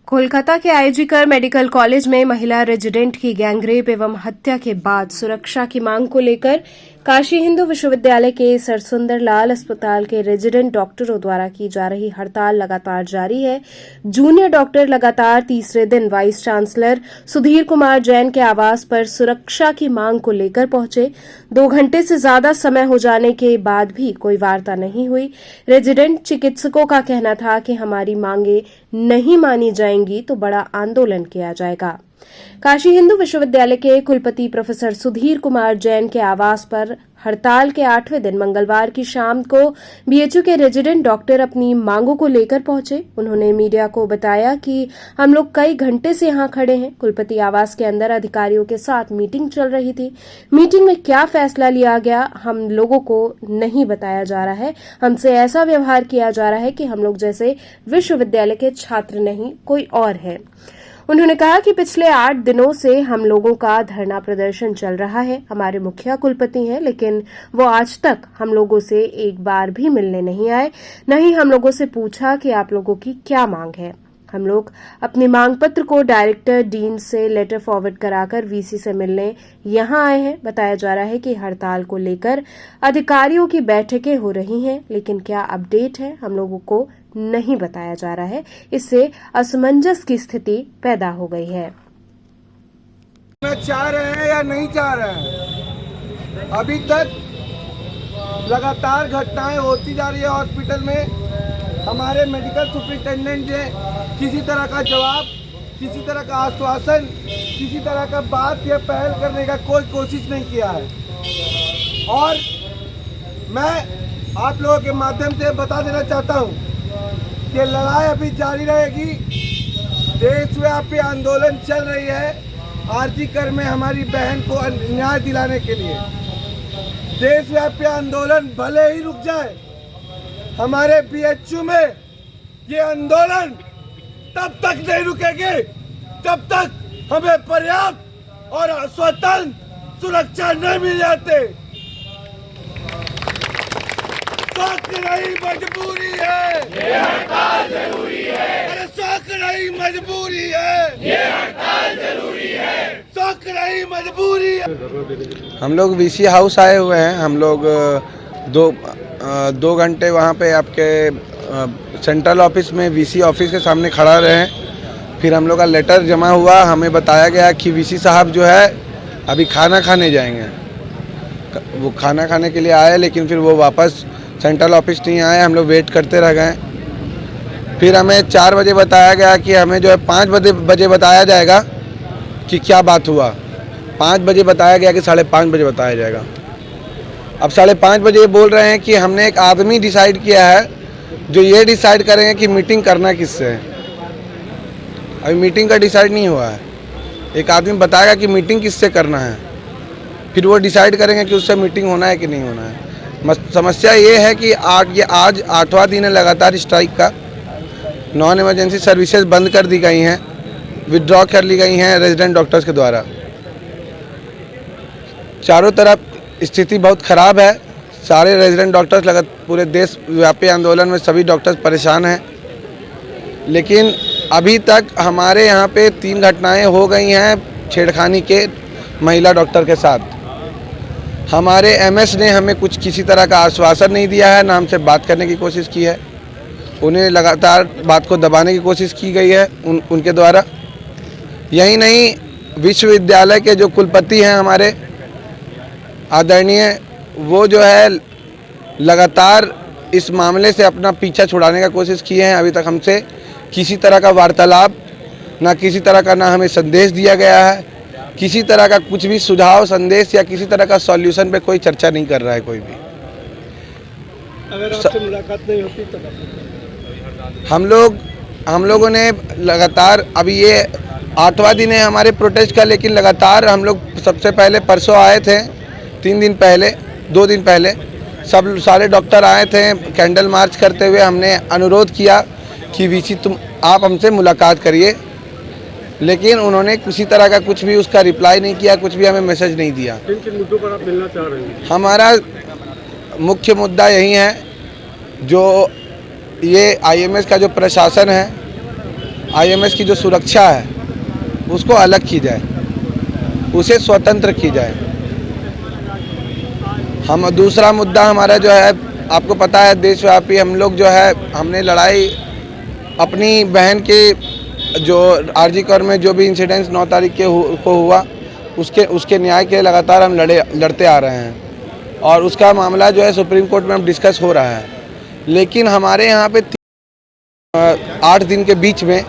कोलकाता के IG medical college में महिला रेजिडेंट की गैंगरेप एवं हत्या के बाद सुरक्षा की मांग को लेकर काशी हिंदू विश्वविद्यालय के सरसुंदर लाल अस्पताल के रेजिडेंट डॉक्टरों द्वारा की जा रही हड़ताल लगातार जारी है। जूनियर डॉक्टर लगातार तीसरे दिन वाइस चांसलर सुधीर कुमार जैन के आवास पर सुरक्षा की मांग को लेकर पहुंचे। 2 घंटे से ज्यादा समय हो जाने के बाद भी कोई वार्ता नहीं हुई। रेजिडेंट चिकित्सकों का कहना था कि हमारी मांगे नहीं मानी जाएंगी तो बड़ा आंदोलन किया जाएगा। काशी हिंदू विश्वविद्यालय के कुलपति प्रोफेसर सुधीर कुमार जैन के आवास पर हड़ताल के 8वें दिन मंगलवार की शाम को बीएचयू के रेजिडेंट डॉक्टर अपनी मांगों को लेकर पहुंचे। उन्होंने मीडिया को बताया कि हम लोग कई घंटे से यहां खड़े हैं। कुलपति आवास के अंदर अधिकारियों के साथ मीटिंग चल रही थी। मीटिंग में क्या फैसला लिया गया हम लोगों को नहीं बताया जा रहा है। हमसे ऐसा व्यवहार किया जा रहा है कि हम लोग जैसे विश्वविद्यालय के छात्र नहीं कोई और है। उन्होंने कहा कि पिछले 8 दिनों से हम लोगों का धरना प्रदर्शन चल रहा है। हमारे मुखिया कुलपति हैं, लेकिन वो आज तक हम लोगों से एक बार भी मिलने नहीं आए, न ही हम लोगों से पूछा कि आप लोगों की क्या मांग है। हम लोग अपनी मांग पत्र को डायरेक्टर डीन से लेटर फॉरवर्ड कराकर वीसी से मिलने यहां आए हैं। बताया जा रहा है कि हड़ताल को लेकर अधिकारियों की बैठकें हो रही हैं, लेकिन क्या अपडेट है हम लोगों को नहीं बताया जा रहा है। इससे असमंजस की स्थिति पैदा हो गई है। चाह रहे हैं या नहीं चाह रहे हैं, अभी तक लगातार घटनाएं होती जा रही है। हॉस्पिटल में हमारे मेडिकल सुपरिटेंडेंट ने किसी तरह का जवाब, किसी तरह का आश्वासन, किसी तरह का बात या पहल करने का कोई कोशिश नहीं किया है। और मैं आप लोगों के माध्यम से बता देना चाहता हूं कि लड़ाई अभी जारी रहेगी। देशव्यापी आंदोलन चल रही है आरजी कर में हमारी बहन को न्याय दिलाने के लिए। देशव्यापी आंदोलन भले ही रुक जाए, हमारे बीएचयू में ये आंदोलन तब तक नहीं रुकेगी जब तक हमें पर्याप्त और स्वतंत्र सुरक्षा नहीं मिल जाते। शौक नहीं मजबूरी है, ये हड़ताल जरूरी है। अरे शौक नहीं मजबूरी है, ये हड़ताल जरूरी है। शौक नहीं मजबूरी है। हम लोग वीसी हाउस आए हुए हैं। हम लोग 2 घंटे वहाँ पे आपके सेंट्रल ऑफिस में वीसी ऑफिस के सामने खड़ा रहे। फिर हम लोग का लेटर जमा हुआ। हमें बताया गया कि वीसी साहब जो है अभी खाना खाने जाएंगे। वो खाना खाने के लिए आए, लेकिन फिर वो वापस सेंट्रल ऑफिस नहीं आए। हम लोग वेट करते रह गए। फिर हमें 4 बजे बताया गया कि हमें जो है 5 बजे बताया जाएगा कि क्या बात हुआ। 5 बजे बताया गया कि 5:30 बजे बताया जाएगा। अब 5:30 बजे बोल रहे हैं कि हमने एक आदमी डिसाइड किया है जो ये डिसाइड करेंगे कि मीटिंग करना किससे है। अभी मीटिंग का डिसाइड नहीं हुआ है। एक आदमी बताएगा कि मीटिंग किससे करना है, फिर वो डिसाइड करेंगे कि उससे मीटिंग होना है कि नहीं होना है। समस्या ये है कि आज 8वां दिन है लगातार स्ट्राइक का। नॉन इमरजेंसी सर्विसेज बंद कर दी गई हैं, विड्रॉ कर ली गई हैं रेजिडेंट डॉक्टर्स के द्वारा। चारों तरफ स्थिति बहुत ख़राब है। सारे रेजिडेंट डॉक्टर्स पूरे देश व्यापी आंदोलन में सभी डॉक्टर्स परेशान हैं। लेकिन अभी तक हमारे यहाँ पे 3 घटनाएं हो गई हैं छेड़खानी के महिला डॉक्टर के साथ। हमारे एमएस ने हमें किसी तरह का आश्वासन नहीं दिया है, ना हमसे बात करने की कोशिश की है। उन्हें लगातार बात को दबाने की कोशिश की गई है उनके द्वारा। यही नहीं, विश्वविद्यालय के जो कुलपति हैं हमारे आदरणीय, वो जो है लगातार इस मामले से अपना पीछा छुड़ाने का कोशिश किए हैं। अभी तक हमसे किसी तरह का वार्तालाप, ना किसी तरह का ना हमें संदेश दिया गया है। किसी तरह का कुछ भी सुझाव, संदेश या किसी तरह का सॉल्यूशन पे कोई चर्चा नहीं कर रहा है कोई भी। अगर आपसे मुलाकात नहीं होती तो हम लोगों ने लगातार, अभी ये 8वां दिन है हमारे प्रोटेस्ट का, लेकिन लगातार हम लोग सबसे पहले परसों आए थे, 3 दिन पहले, 2 दिन पहले सारे डॉक्टर आए थे। कैंडल मार्च करते हुए हमने अनुरोध किया कि वीसी आप हमसे मुलाकात करिए, लेकिन उन्होंने किसी तरह का कुछ भी उसका रिप्लाई नहीं किया, कुछ भी हमें मैसेज नहीं दिया। किन मुद्दों पर आप मिलना चाह रहे हैं? हमारा मुख्य मुद्दा यही है, जो ये आईएमएस का जो प्रशासन है आईएमएस की जो सुरक्षा है उसको अलग की जाए, उसे स्वतंत्र की जाए। हम दूसरा मुद्दा हमारा जो है, आपको पता है देशव्यापी हम लोग जो है, हमने लड़ाई अपनी बहन के जो आरजी कर में जो भी इंसिडेंट्स 9 तारीख को हुआ उसके न्याय के लगातार हम लड़ते आ रहे हैं और उसका मामला जो है सुप्रीम कोर्ट में हम डिस्कस हो रहा है। लेकिन हमारे यहाँ पे 8 दिन के बीच में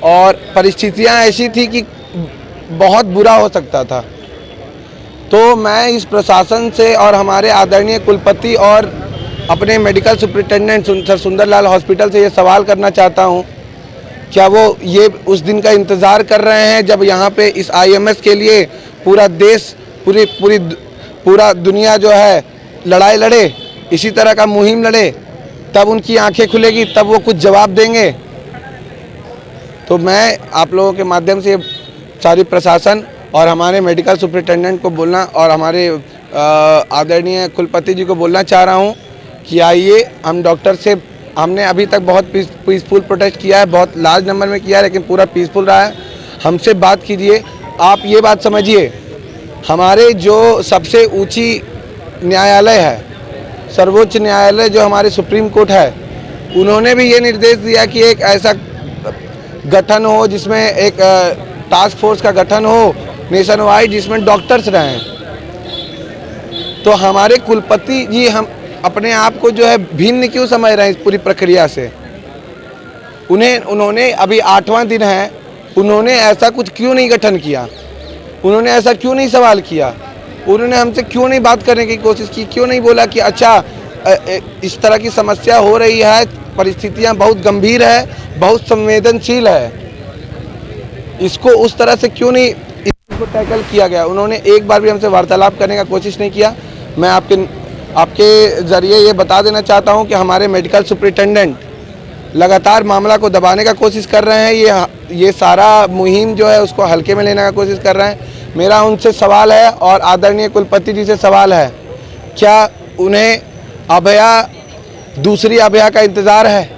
और परिस्थितियाँ ऐसी थी कि बहुत बुरा हो सकता था। तो मैं इस प्रशासन से और हमारे आदरणीय कुलपति और अपने medical superintendent sir Sundarlal hospital से ये सवाल करना चाहता हूँ, क्या वो ये उस दिन का इंतज़ार कर रहे हैं जब यहाँ पे इस आईएमएस के लिए पूरा देश पूरा दुनिया जो है लड़ाई लड़े, इसी तरह का मुहिम लड़े, तब उनकी आंखें खुलेगी, तब वो कुछ जवाब देंगे। तो मैं आप लोगों के माध्यम से सारी प्रशासन और हमारे मेडिकल सुपरिटेंडेंट को बोलना और हमारे आदरणीय कुलपति जी को बोलना चाह रहा हूँ कि आइए, हम डॉक्टर से हमने अभी तक बहुत पीसफुल प्रोटेस्ट किया है, बहुत लार्ज नंबर में किया है, लेकिन पूरा पीसफुल रहा है। हमसे बात कीजिए। आप ये बात समझिए, हमारे जो सबसे ऊंची न्यायालय है, सर्वोच्च न्यायालय जो हमारे सुप्रीम कोर्ट है, उन्होंने भी ये निर्देश दिया कि एक ऐसा गठन हो जिसमें एक टास्क फोर्स का गठन हो नेशन वाइड, जिसमें डॉक्टर्स रहें। तो हमारे कुलपति जी हम अपने आप को जो है भिन्न क्यों समझ रहे हैं इस पूरी प्रक्रिया से? उन्होंने अभी 8वां दिन है, उन्होंने ऐसा कुछ क्यों नहीं गठन किया? उन्होंने ऐसा क्यों नहीं सवाल किया? उन्होंने हमसे क्यों नहीं बात करने की कोशिश की? क्यों नहीं बोला कि अच्छा इस तरह की समस्या हो रही है, परिस्थितियां बहुत गंभीर है, बहुत संवेदनशील है, इसको उस तरह से क्यों नहीं इसको टैकल किया गया? उन्होंने एक बार भी हमसे वार्तालाप करने का कोशिश नहीं किया। मैं आपके ज़रिए ये बता देना चाहता हूँ कि हमारे मेडिकल सुपरिटेंडेंट लगातार मामला को दबाने का कोशिश कर रहे हैं। ये सारा मुहिम जो है उसको हल्के में लेने का कोशिश कर रहे हैं। मेरा उनसे सवाल है और आदरणीय कुलपति जी से सवाल है, क्या उन्हें दूसरी अभया का इंतज़ार है?